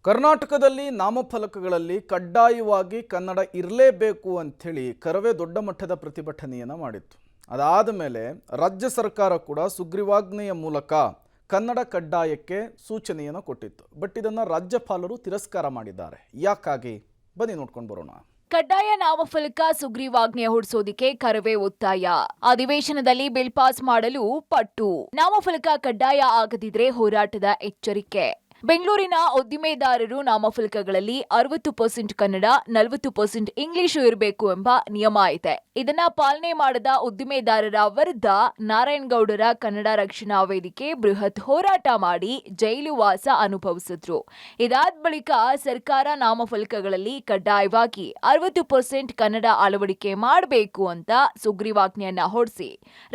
ಕರ್ನಾಟಕದಲ್ಲಿ ನಾಮಫಲಕಗಳಲ್ಲಿ ಕಡ್ಡಾಯವಾಗಿ ಕನ್ನಡ ಇರಲೇಬೇಕು ಅಂಥೇಳಿ ಕರವೇ ದೊಡ್ಡ ಮಟ್ಟದ ಪ್ರತಿಭಟನೆಯನ್ನು ಮಾಡಿತ್ತು. ಅದಾದ ಮೇಲೆ ರಾಜ್ಯ ಸರ್ಕಾರ ಕೂಡ ಸುಗ್ರೀವಾಜ್ಞೆಯ ಮೂಲಕ ಕನ್ನಡ ಕಡ್ಡಾಯಕ್ಕೆ ಸೂಚನೆಯನ್ನು ಕೊಟ್ಟಿತ್ತು. ಬಟ್ ಇದನ್ನು ರಾಜ್ಯಪಾಲರು ತಿರಸ್ಕಾರ ಮಾಡಿದ್ದಾರೆ. ಯಾಕಾಗಿ ಬನ್ನಿ ನೋಡ್ಕೊಂಡು ಬರೋಣ. ಕಡ್ಡಾಯ ನಾಮಫಲಕ ಸುಗ್ರೀವಾಜ್ಞೆ ಹೊರಡಿಸೋದಕ್ಕೆ ಕರವೇ ಒತ್ತಾಯ. ಅಧಿವೇಶನದಲ್ಲಿ ಬಿಲ್ ಪಾಸ್ ಮಾಡಲು ಪಟ್ಟು. ನಾಮಫಲಕ ಕಡ್ಡಾಯ ಆಗದಿದ್ರೆ ಹೋರಾಟದ ಎಚ್ಚರಿಕೆ. ಬೆಂಗಳೂರಿನ ಉದ್ದಿಮೆದಾರರು ನಾಮಫಲಕಗಳಲ್ಲಿ 60% ಕನ್ನಡ, 40% ಇಂಗ್ಲಿಷು ಇರಬೇಕು ಎಂಬ ನಿಯಮ ಇದೆ. ಇದನ್ನ ಪಾಲನೆ ಮಾಡದ ಉದ್ದಿಮೆದಾರರ ವಿರುದ್ಧ ನಾರಾಯಣಗೌಡರ ಕನ್ನಡ ರಕ್ಷಣಾ ವೇದಿಕೆ ಬೃಹತ್ ಹೋರಾಟ ಮಾಡಿ ಜೈಲು ವಾಸ ಅನುಭವಿಸಿದ್ರು. ಇದಾದ ಬಳಿಕ ಸರ್ಕಾರ ನಾಮಫಲಕಗಳಲ್ಲಿ ಕಡ್ಡಾಯವಾಗಿ 60% ಕನ್ನಡ ಅಳವಡಿಕೆ ಮಾಡಬೇಕು ಅಂತ ಸುಗ್ರೀವಾಜ್ಞೆಯನ್ನ ಹೊರಡಿಸಿ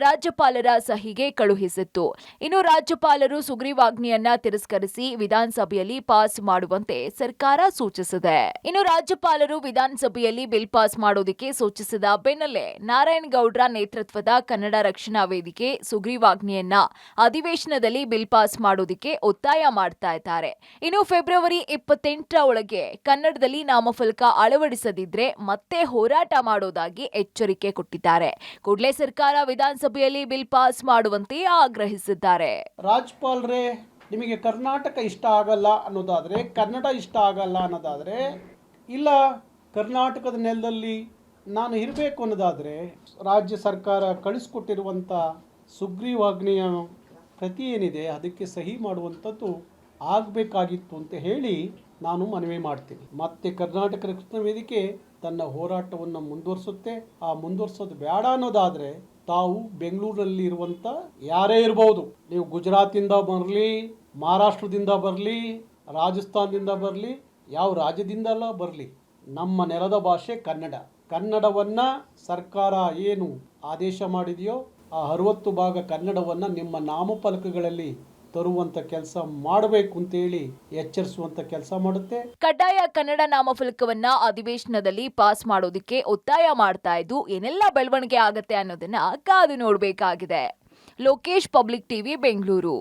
ರಾಜ್ಯಪಾಲರ ಸಹಿಗೆ ಕಳುಹಿಸಿತ್ತು. ಇನ್ನು ರಾಜ್ಯಪಾಲರು ಸುಗ್ರೀವಾಜ್ಞೆಯನ್ನ ತಿರಸ್ಕರಿಸಿ ವಿಧಾನಸಭೆಯಲ್ಲಿ ಪಾಸ್ ಮಾಡುವಂತೆ ಸರ್ಕಾರ ಸೂಚಿಸಿದೆ. ಇನ್ನು ರಾಜ್ಯಪಾಲರು ವಿಧಾನಸಭೆಯಲ್ಲಿ ಬಿಲ್ ಪಾಸ್ ಮಾಡೋದಕ್ಕೆ ಸೂಚಿಸಿದ ಬೆನ್ನಲ್ಲೇ ನಾರಾಯಣಗೌಡ್ರ ನೇತೃತ್ವದ ಕನ್ನಡ ರಕ್ಷಣಾ ವೇದಿಕೆ ಸುಗ್ರೀವಾಜ್ಞೆಯನ್ನ ಅಧಿವೇಶನದಲ್ಲಿ ಬಿಲ್ ಪಾಸ್ ಮಾಡೋದಕ್ಕೆ ಒತ್ತಾಯ ಮಾಡ್ತಾ ಇದ್ದಾರೆ. ಇನ್ನು ಫೆಬ್ರವರಿ 28ರ ಒಳಗೆ ಕನ್ನಡದಲ್ಲಿ ನಾಮಫಲಕ ಅಳವಡಿಸದಿದ್ರೆ ಮತ್ತೆ ಹೋರಾಟ ಮಾಡೋದಾಗಿ ಎಚ್ಚರಿಕೆ ಕೊಟ್ಟಿದ್ದಾರೆ. ಕೂಡಲೇ ಸರ್ಕಾರ ವಿಧಾನಸಭೆಯಲ್ಲಿ ಬಿಲ್ ಪಾಸ್ ಮಾಡುವಂತೆ ಆಗ್ರಹಿಸಿದ್ದಾರೆ. ರಾಜ್ಯಪಾಲರೇ, ನಿಮಗೆ ಕರ್ನಾಟಕ ಇಷ್ಟ ಆಗಲ್ಲ ಅನ್ನೋದಾದರೆ, ಕನ್ನಡ ಇಷ್ಟ ಆಗಲ್ಲ ಅನ್ನೋದಾದರೆ, ಇಲ್ಲ ಕರ್ನಾಟಕದ ನೆಲದಲ್ಲಿ ನಾನು ಇರಬೇಕು ಅನ್ನೋದಾದರೆ ರಾಜ್ಯ ಸರ್ಕಾರ ಕಳಿಸ್ಕೊಟ್ಟಿರುವಂಥ ಸುಗ್ರೀವಾಜ್ಞೆಯ ಪ್ರತಿ ಏನಿದೆ ಅದಕ್ಕೆ ಸಹಿ ಮಾಡುವಂಥದ್ದು ಆಗಬೇಕಾಗಿತ್ತು ಅಂತ ಹೇಳಿ ನಾನು ಮನವಿ ಮಾಡ್ತೀನಿ. ಮತ್ತೆ ಕರ್ನಾಟಕ ರಕ್ಷಣಾ ವೇದಿಕೆ ತನ್ನ ಹೋರಾಟವನ್ನು ಮುಂದುವರಿಸುತ್ತೆ. ಆ ಮುಂದುವರಿಸೋದು ಬೇಡ ಅನ್ನೋದಾದರೆ ತಾವು ಬೆಂಗಳೂರಲ್ಲಿ ಇರುವಂಥ ಯಾರೇ ಇರ್ಬೋದು, ನೀವು ಗುಜರಾತಿಂದ ಬರಲಿ, ಮಹಾರಾಷ್ಟ್ರದಿಂದ ಬರಲಿ, ರಾಜಸ್ಥಾನದಿಂದ ಬರಲಿ, ಯಾವ ರಾಜ್ಯದಿಂದಲ್ಲ ಬರಲಿ, ನಮ್ಮ ನೆಲದ ಭಾಷೆ ಕನ್ನಡ. ಕನ್ನಡವನ್ನು ಸರ್ಕಾರ ಏನು ಆದೇಶ ಮಾಡಿದೆಯೋ ಆ 60 ಭಾಗ ಕನ್ನಡವನ್ನು ನಿಮ್ಮ ನಾಮಫಲಕಗಳಲ್ಲಿ ತರುವಂತ ಕೆಲಸ ಮಾಡಬೇಕು ಅಂತೇಳಿ ಎಚ್ಚರಿಸುವಂತ ಕೆಲಸ ಮಾಡುತ್ತೆ. ಕಡ್ಡಾಯ ಕನ್ನಡ ನಾಮಫಲಕವನ್ನ ಅಧಿವೇಶನದಲ್ಲಿ ಪಾಸ್ ಮಾಡೋದಕ್ಕೆ ಒತ್ತಾಯ ಮಾಡ್ತಾ ಇದ್ದು ಏನೆಲ್ಲ ಬೆಳವಣಿಗೆ ಆಗತ್ತೆ ಅನ್ನೋದನ್ನ ಕಾದು ನೋಡಬೇಕಾಗಿದೆ. Lokesh, public TV, Bengaluru.